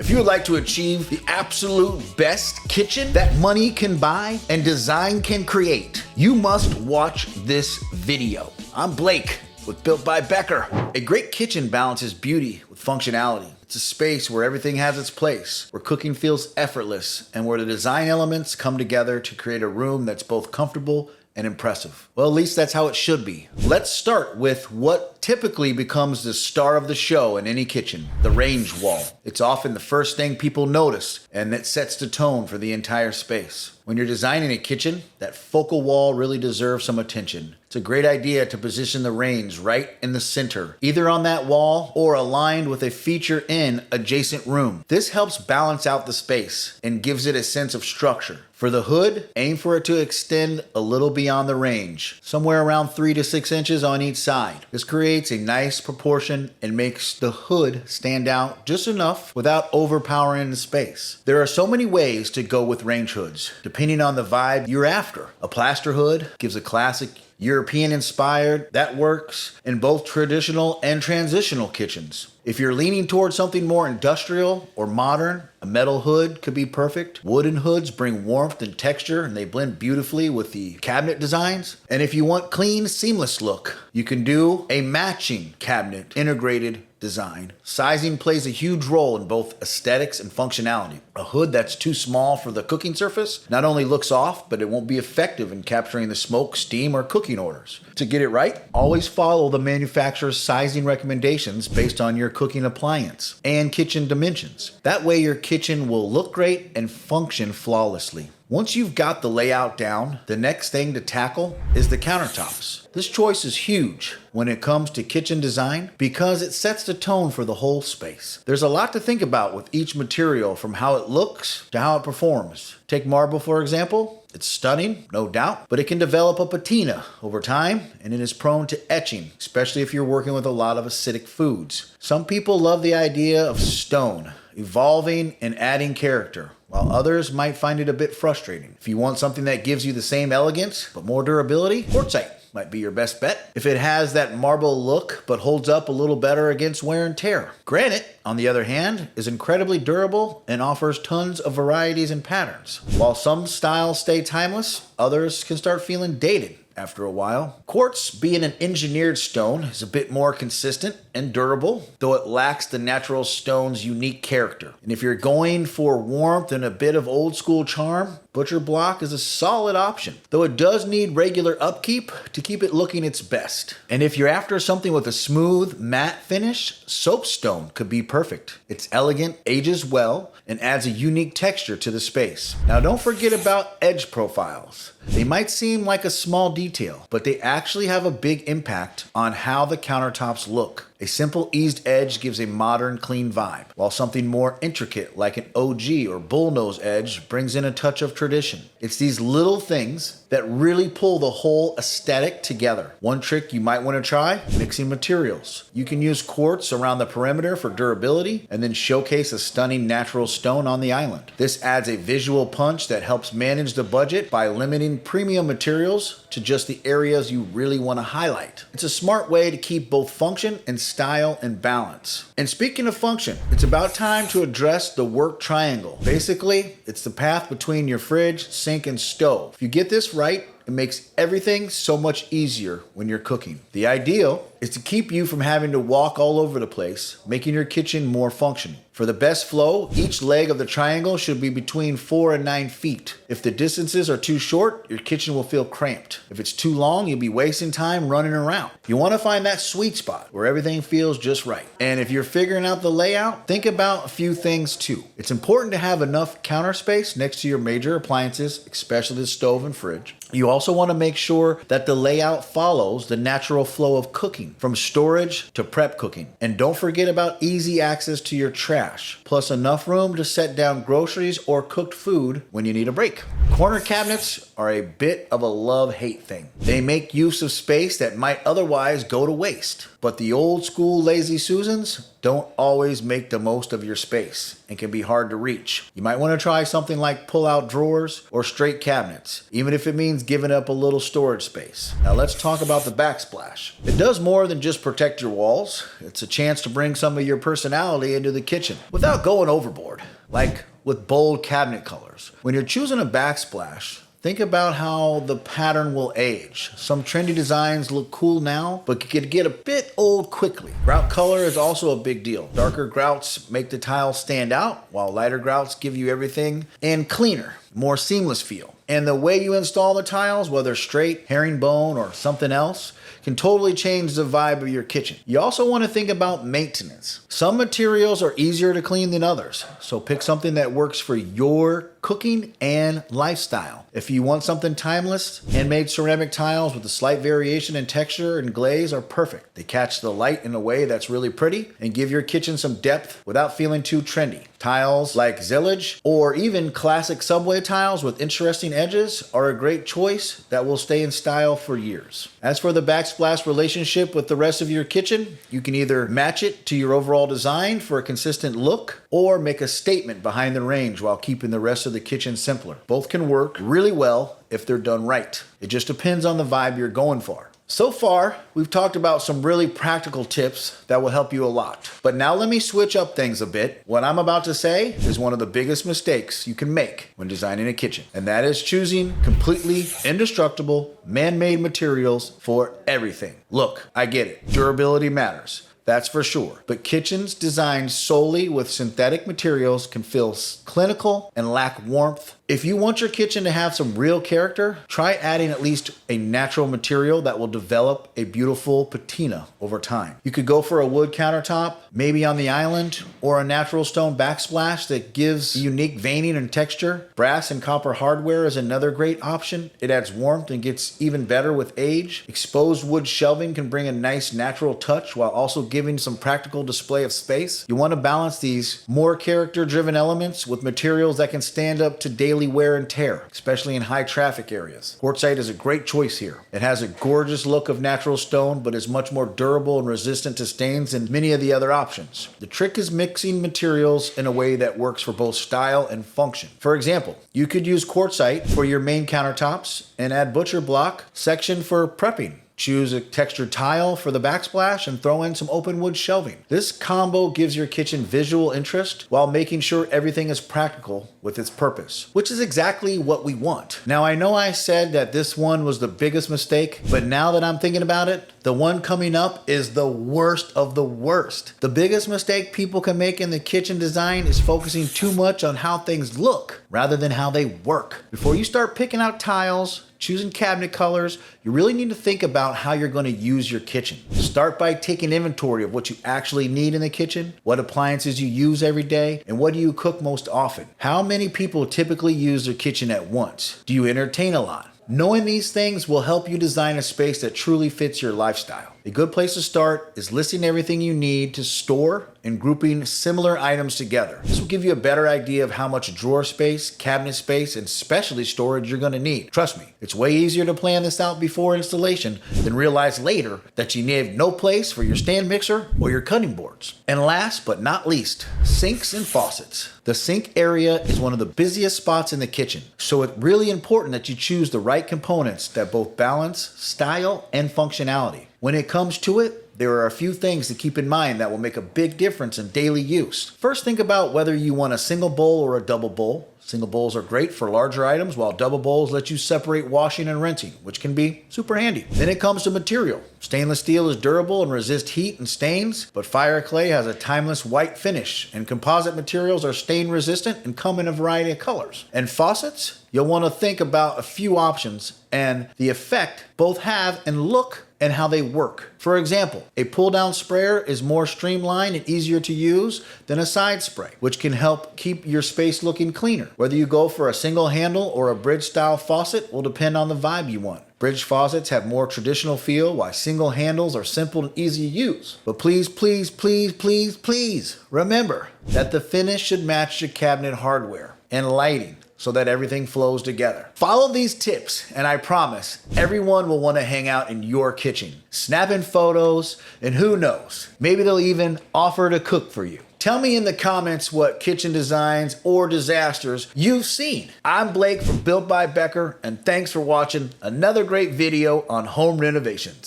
If you would like to achieve the absolute best kitchen that money can buy and design can create, you must watch this video. I'm Blake with Built by Becker. A great kitchen balances beauty with functionality. It's a space where everything has its place, where cooking feels effortless, and where the design elements come together to create a room that's both comfortable and impressive. Well, at least that's how it should be. Let's start with what typically becomes the star of the show in any kitchen, the range wall. It's often the first thing people notice, and it sets the tone for the entire space. When you're designing a kitchen, that focal wall really deserves some attention. It's a great idea to position the range right in the center, either on that wall or aligned with a feature in adjacent room. This helps balance out the space and gives it a sense of structure. For the hood, aim for it to extend a little beyond the range, somewhere around 3 to 6 inches on each side. This creates a nice proportion and makes the hood stand out just enough without overpowering the space. There are so many ways to go with range hoods, depending on the vibe you're after. A plaster hood gives a classic European inspired that works in both traditional and transitional kitchens. If you're leaning towards something more industrial or modern, a metal hood could be perfect. Wooden hoods bring warmth and texture, and they blend beautifully with the cabinet designs. And if you want clean, seamless look, you can do a matching cabinet integrated design. Sizing plays a huge role in both aesthetics and functionality. A hood that's too small for the cooking surface not only looks off, but it won't be effective in capturing the smoke, steam, or cooking orders. To get it right, always follow the manufacturer's sizing recommendations based on your cooking appliance and kitchen dimensions. That way your kitchen will look great and function flawlessly. Once you've got the layout down, the next thing to tackle is the countertops. This choice is huge when it comes to kitchen design because it sets the tone for the whole space. There's a lot to think about with each material, from how it looks to how it performs. Take marble, for example. It's stunning, no doubt, but it can develop a patina over time, and it is prone to etching, especially if you're working with a lot of acidic foods. Some people love the idea of stone, evolving and adding character, while others might find it a bit frustrating. If you want something that gives you the same elegance, but more durability, quartzite might be your best bet. If it has that marble look, but holds up a little better against wear and tear. Granite, on the other hand, is incredibly durable and offers tons of varieties and patterns. While some styles stay timeless, others can start feeling dated after a while. Quartz, being an engineered stone, is a bit more consistent and durable, though it lacks the natural stone's unique character. And if you're going for warmth and a bit of old school charm, butcher block is a solid option, though it does need regular upkeep to keep it looking its best. And if you're after something with a smooth, matte finish, soapstone could be perfect. It's elegant, ages well, and adds a unique texture to the space. Now don't forget about edge profiles. They might seem like a small detail, but they actually have a big impact on how the countertops look. A simple eased edge gives a modern, clean vibe, while something more intricate like an OG or bullnose edge brings in a touch of tradition. It's these little things that really pull the whole aesthetic together. One trick you might want to try, mixing materials. You can use quartz around the perimeter for durability and then showcase a stunning natural stone on the island. This adds a visual punch that helps manage the budget by limiting premium materials to just the areas you really want to highlight. It's a smart way to keep both function and style and balance. And speaking of function, it's about time to address the work triangle. Basically, it's the path between your fridge, sink, and stove. If you get this right, it makes everything so much easier when you're cooking. The ideal is to keep you from having to walk all over the place, making your kitchen more functional. For the best flow, each leg of the triangle should be between 4 and 9 feet. If the distances are too short, your kitchen will feel cramped. If it's too long, you'll be wasting time running around. You want to find that sweet spot where everything feels just right. And if you're figuring out the layout, think about a few things too. It's important to have enough counter space next to your major appliances, especially the stove and fridge. You also want to make sure that the layout follows the natural flow of cooking, from storage to prep cooking. And don't forget about easy access to your trash, plus enough room to set down groceries or cooked food when you need a break. Corner cabinets are a bit of a love-hate thing. They make use of space that might otherwise go to waste. But the old school Lazy Susans don't always make the most of your space and can be hard to reach. You might want to try something like pull-out drawers or straight cabinets, even if it means giving up a little storage space. Now let's talk about the Backsplash. It does more than just protect your walls. It's a chance to bring some of your personality into the kitchen without going overboard, like with bold cabinet colors. When you're choosing a Backsplash, think about how the pattern will age. Some trendy designs look cool now, but could get a bit old quickly. Grout color is also a big deal. Darker grouts make the tiles stand out, while lighter grouts give you everything and cleaner, more seamless feel. And the way you install the tiles, whether straight, herringbone, or something else, can totally change the vibe of your kitchen. You also want to think about maintenance. Some materials are easier to clean than others, so pick something that works for your cooking and lifestyle. If you want something timeless, handmade ceramic tiles with a slight variation in texture and glaze are perfect. They catch the light in a way that's really pretty and give your kitchen some depth without feeling too trendy. Tiles like Zillage or even classic subway tiles with interesting edges are a great choice that will stay in style for years. As for the Backsplash relationship with the rest of your kitchen, you can either match it to your overall design for a consistent look or make a statement behind the range while keeping the rest of the kitchen simpler. Both can work really well if they're done right. It just depends on the vibe you're going for. So far, we've talked about some really practical tips that will help you a lot. But now let me switch up things a bit. What I'm about to say is one of the biggest mistakes you can make when designing a kitchen, and that is choosing completely indestructible, man-made materials for everything. Look, I get it. Durability matters. That's for sure. But kitchens designed solely with synthetic materials can feel clinical and lack warmth. If you want your kitchen to have some real character, try adding at least a natural material that will develop a beautiful patina over time. You could go for a wood countertop, maybe on the island, or a natural stone backsplash that gives unique veining and texture. Brass and copper hardware is another great option. It adds warmth and gets even better with age. Exposed wood shelving can bring a nice natural touch while also giving some practical display of space. You want to balance these more character-driven elements with materials that can stand up to daily wear and tear, especially in high traffic areas. Quartzite is a great choice here. It has a gorgeous look of natural stone, but is much more durable and resistant to stains than many of the other options. The trick is mixing materials in a way that works for both style and function. For example, you could use quartzite for your main countertops and add butcher block section for prepping. Choose a textured tile for the backsplash and throw in some open wood shelving. This combo gives your kitchen visual interest while making sure everything is practical with its purpose, which is exactly what we want. Now, I know I said that this one was the biggest mistake, but now that I'm thinking about it, the one coming up is the worst of the worst. The biggest mistake people can make in the kitchen design is focusing too much on how things look rather than how they work. Before you start picking out tiles, choosing cabinet colors, you really need to think about how you're going to use your kitchen. Start by taking inventory of what you actually need in the kitchen, what appliances you use every day, and what do you cook most often. How many people typically use their kitchen at once? Do you entertain a lot? Knowing these things will help you design a space that truly fits your lifestyle. A good place to start is listing everything you need to store and grouping similar items together. This will give you a better idea of how much drawer space, cabinet space, and especially storage you're going to need. Trust me, it's way easier to plan this out before installation than realize later that you need no place for your stand mixer or your cutting boards. And last but not least, sinks and faucets. The sink area is one of the busiest spots in the kitchen, so it's really important that you choose the right components that both balance style and functionality. When it comes to it, there are a few things to keep in mind that will make a big difference in daily use. First, think about whether you want a single bowl or a double bowl. Single bowls are great for larger items, while double bowls let you separate washing and rinsing, which can be super handy. Then it comes to material. Stainless steel is durable and resists heat and stains, but fire clay has a timeless white finish, and composite materials are stain resistant and come in a variety of colors. And faucets, you'll want to think about a few options and the effect both have and look and how they work. For example, a pull-down sprayer is more streamlined and easier to use than a side spray, which can help keep your space looking cleaner. Whether you go for a single handle or a bridge-style faucet will depend on the vibe you want. Bridge faucets have more traditional feel, while single handles are simple and easy to use. But please, please, please, please, please remember that the finish should match your cabinet hardware and lighting so that everything flows together. Follow these tips and I promise everyone will want to hang out in your kitchen, snapping photos, and who knows, maybe they'll even offer to cook for you. Tell me in the comments what kitchen designs or disasters you've seen. I'm Blake from Built by Becker, and thanks for watching another great video on home renovations.